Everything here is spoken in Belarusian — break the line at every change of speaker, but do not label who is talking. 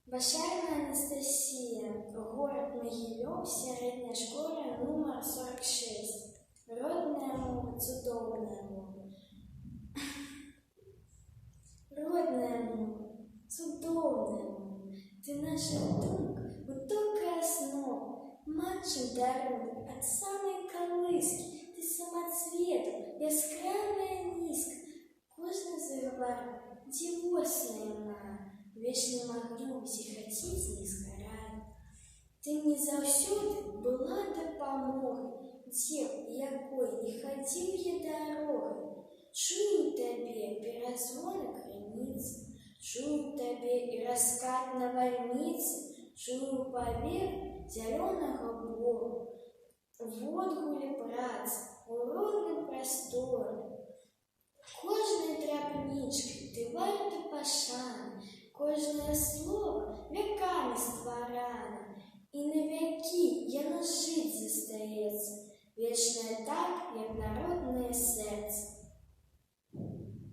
Башарна Анастасія, город Могилев, средняя школа номер 46. Родная мова, цудовная мова. Родная мова, цудовная мова, ты наша думка, высокая основа, матчем даруй от самой колыски, ты самоцвет, яскравая низка, кожный заговор, девосная мара. Вечным огнем зіхаціць не згарае. Ты не заўсёды была дапамогай, дзе якой не хадзіў я дарогай. Чую табе перазвон крыніцы, чую табе і раскат навальніцы, чую павер зялёнага бору. Водгуле працы, у родным прасторы. Кожнай драбнічкай ты варта пашаны, кожное слово веками створано, и на веки яно жить застаецца, вечное так, як народ